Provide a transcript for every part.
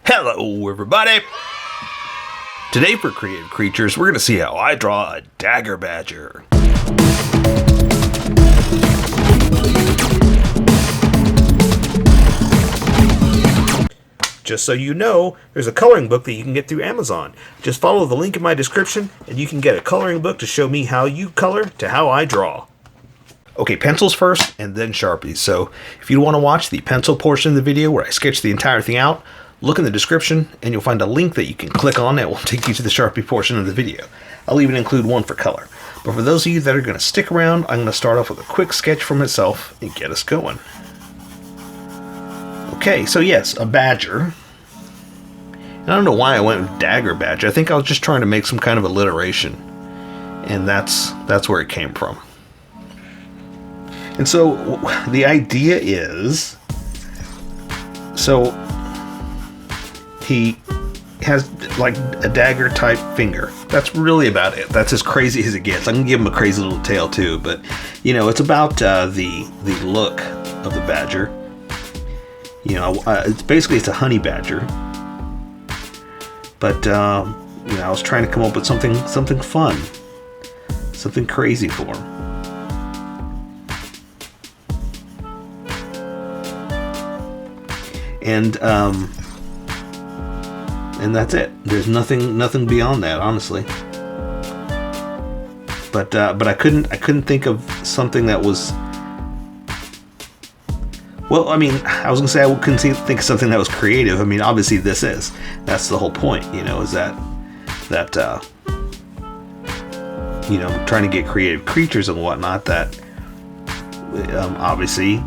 Hello everybody! Today for Creative Creatures, we're going to see how I draw a Dagger Badger. Just so you know, there's a coloring book that you can get through Amazon. Just follow the link in my description and you can get a coloring book to show me how you color to how I draw. Okay, pencils first and then Sharpies. So if you want to watch the pencil portion of the video where I sketch the entire thing out, look in the description and you'll find a link that you can click on that will take you to the Sharpie portion of the video. I'll even include one for color. But for those of you that are going to stick around, I'm going to start off with a quick sketch for myself and get us going. Okay, so yes, a badger. And I don't know why I went with Dagger Badger. I think I was just trying to make some kind of alliteration. And that's where it came from. And so the idea is, so he has like a dagger type finger. That's really about it. That's as crazy as it gets. I can give him a crazy little tail too, but you know, it's about the look of the badger. You know, it's a honey badger. But you know, I was trying to come up with something fun, something crazy for him. And that's it. There's nothing beyond that, honestly. But I couldn't think of something that was. Well, I mean, I was gonna say I couldn't think of something that was creative. I mean, obviously this is. That's the whole point, you know, is that you know, trying to get creative creatures and whatnot. That obviously.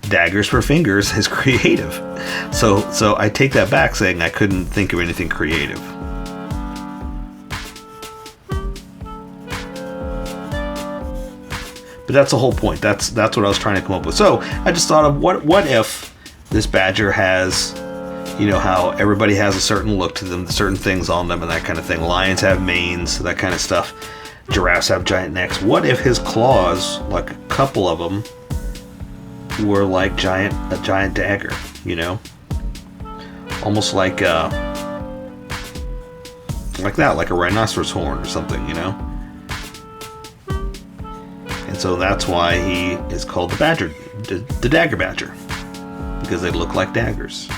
Daggers for fingers is creative. So I take that back saying I couldn't think of anything creative. But that's the whole point. That's what I was trying to come up with. So I just thought of what if this badger has, you know, how everybody has a certain look to them, certain things on them and that kind of thing. Lions have manes, that kind of stuff. Giraffes have giant necks. What if his claws, like a couple of them, were like a giant dagger, you know, almost like that, like a rhinoceros horn or something, you know. And so that's why he is called the badger, the Dagger Badger, because they look like daggers.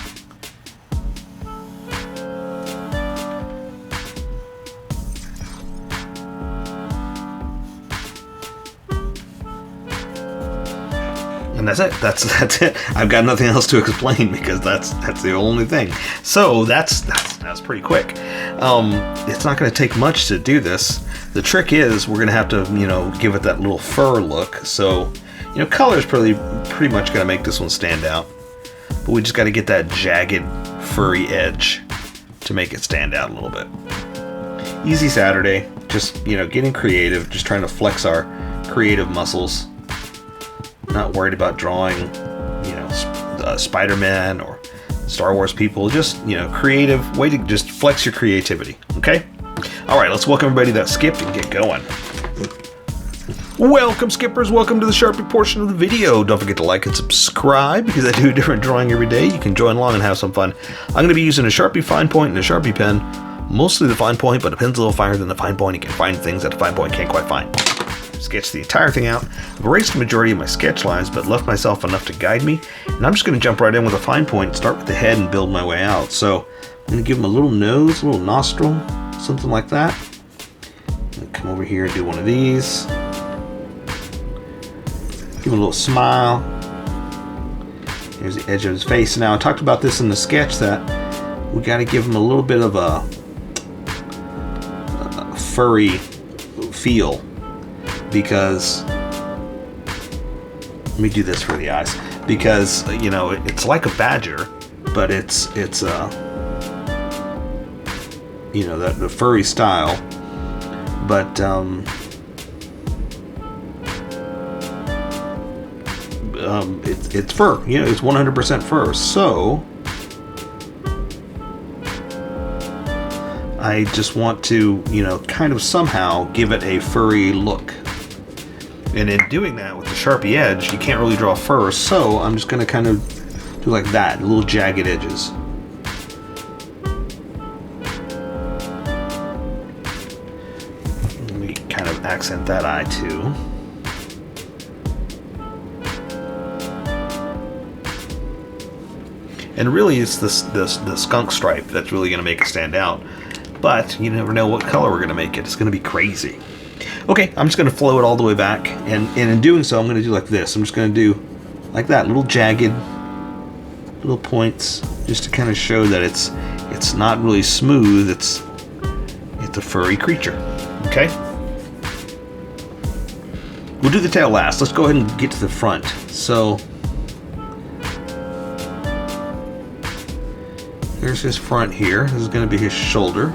And that's it. That's it. I've got nothing else to explain because that's the only thing. So that's pretty quick. It's not going to take much to do this. The trick is we're going to have to, you know, give it that little fur look. So, you know, color is pretty much going to make this one stand out. But we just got to get that jagged, furry edge to make it stand out a little bit. Easy Saturday. Just, you know, getting creative. Just trying to flex our creative muscles. Not worried about drawing, you know, Spider-Man or Star Wars people. Just, you know, creative way to just flex your creativity. Okay? All right, let's welcome everybody that skipped and get going. Welcome, skippers. Welcome to the Sharpie portion of the video. Don't forget to like and subscribe because I do a different drawing every day. You can join along and have some fun. I'm going to be using a Sharpie fine point and a Sharpie pen. Mostly the fine point, but a pen's a little finer than the fine point. You can find things that the fine point can't quite find. Sketched the entire thing out. I've erased the majority of my sketch lines, but left myself enough to guide me. And I'm just going to jump right in with a fine point, start with the head and build my way out. So I'm going to give him a little nose, a little nostril, something like that. Come over here and do one of these. Give him a little smile. Here's the edge of his face. Now I talked about this in the sketch that we got to give him a little bit of a furry feel. Because let me do this for the eyes. Because you know it's like a badger, but it's you know the furry style. But it's fur. You know, it's 100% fur. So I just want to, you know, kind of somehow give it a furry look. And in doing that with the Sharpie edge, you can't really draw fur, so I'm just going to kind of do like that, little jagged edges. accent that eye too. And really it's the skunk stripe that's really going to make it stand out. But you never know what color we're going to make it. It's going to be crazy. Okay, I'm just going to flow it all the way back. And in doing so, I'm going to do like this. I'm just going to do like that, little jagged, little points, just to kind of show that it's not really smooth. It's a furry creature. Okay? We'll do the tail last. Let's go ahead and get to the front. So here's his front here. This is going to be his shoulder.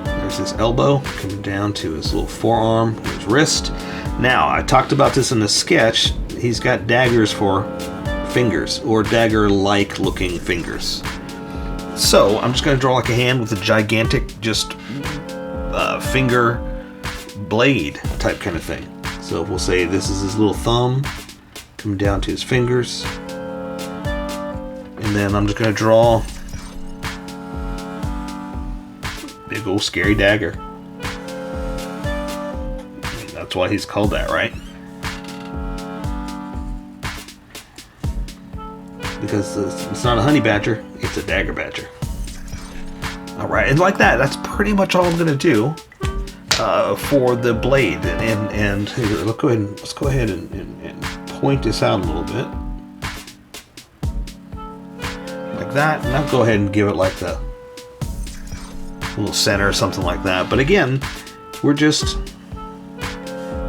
There's his elbow, coming down to his little forearm, his wrist. Now, I talked about this in the sketch. He's got daggers for fingers, or dagger-like looking fingers. So I'm just going to draw like a hand with a gigantic, just finger blade type kind of thing. So we'll say this is his little thumb, coming down to his fingers. And then I'm just going to draw big old scary dagger. That's why he's called that, right? Because it's not a honey badger, it's a dagger badger. Alright, and like that, that's pretty much all I'm going to do for the blade. And here, let's go ahead and point this out a little bit. Like that, and I'll go ahead and give it like the little center or something like that. But again, we're just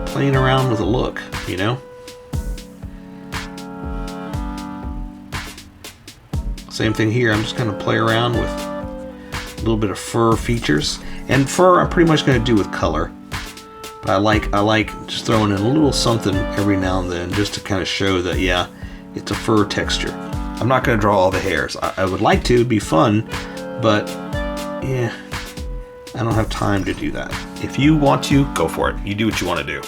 playing around with a look, you know? Same thing here. I'm just going to play around with a little bit of fur features. And fur I'm pretty much going to do with color. But I like just throwing in a little something every now and then just to kind of show that, yeah, it's a fur texture. I'm not going to draw all the hairs. I would like to, it'd be fun, but yeah, I don't have time to do that. If you want to, go for it. You do what you want to do.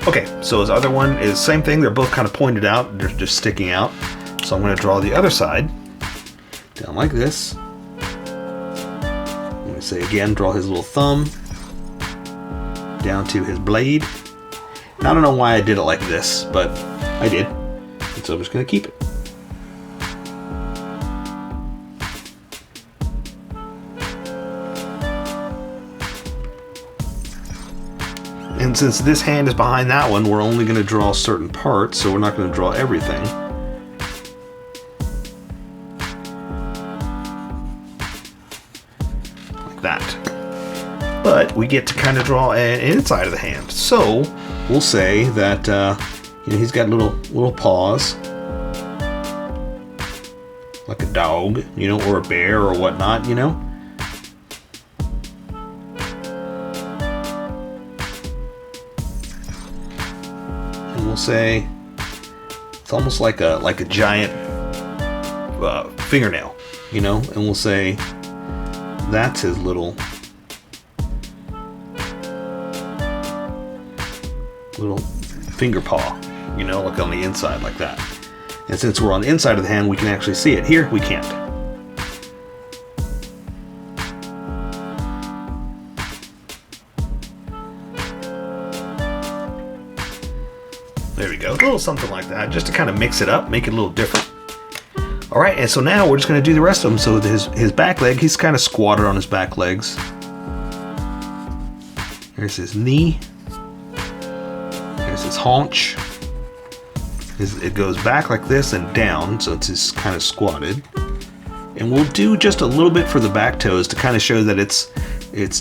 Okay, so his other one is same thing. They're both kind of pointed out. They're just sticking out. So I'm going to draw the other side down like this. I'm going to say again, draw his little thumb down to his blade. And I don't know why I did it like this, but I did. And so I'm just going to keep it. And since this hand is behind that one, we're only going to draw certain parts, so we're not going to draw everything. Like that. But we get to kind of draw an inside of the hand. So we'll say that you know, he's got little paws, like a dog, you know, or a bear or whatnot, you know. We'll say it's almost like a giant fingernail, you know, and we'll say that's his little finger paw, you know, like on the inside like that. And since we're on the inside of the hand, we can actually see it. Here we can't. There we go, a little something like that, just to kind of mix it up, make it a little different. All right, and so now we're just going to do the rest of them. So his back leg, he's kind of squatted on his back legs. There's his knee. There's his haunch. It goes back like this and down, so it's just kind of squatted. And we'll do just a little bit for the back toes to kind of show that it's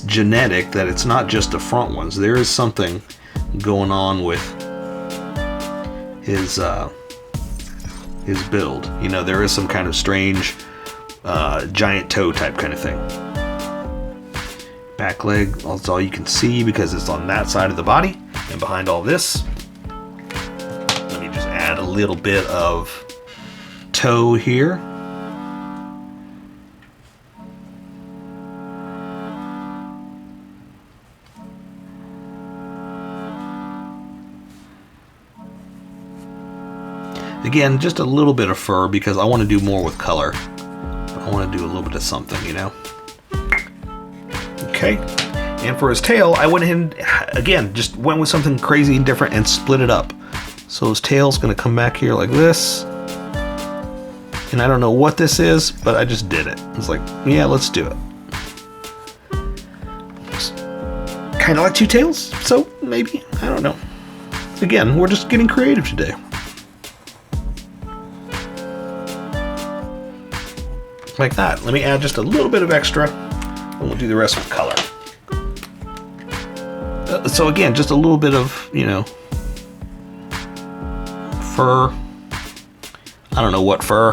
genetic, that it's not just the front ones. There is something going on with his build. You know, there is some kind of strange giant toe type kind of thing. Back leg, that's all you can see because it's on that side of the body. And behind all this, let me just add a little bit of toe here. Again, just a little bit of fur because I want to do more with color. I want to do a little bit of something, you know. Okay. And for his tail, I went ahead and, again, just went with something crazy and different and split it up. So his tail's gonna come back here like this. And I don't know what this is, but I just did it. It's like, yeah, let's do it. Kind of like two tails, so maybe, I don't know. Again, we're just getting creative today. Like that. Let me add just a little bit of extra, and we'll do the rest with color. So again, just a little bit of, you know, fur. I don't know what fur.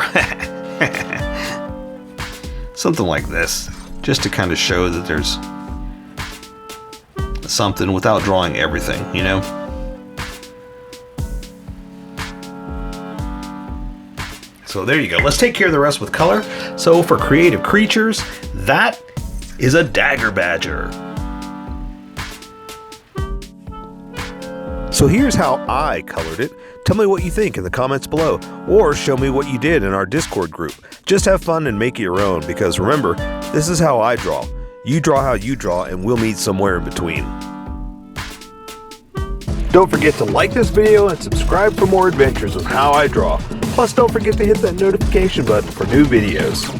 Something like this, just to kind of show that there's something without drawing everything, you know? So there you go. Let's take care of the rest with color. So for creative creatures, that is a Dagger Badger. So here's how I colored it. Tell me what you think in the comments below, or show me what you did in our Discord group. Just have fun and make it your own, because remember, this is how I draw. You draw how you draw, and we'll meet somewhere in between. Don't forget to like this video and subscribe for more adventures with How I Draw. Plus, don't forget to hit that notification button for new videos.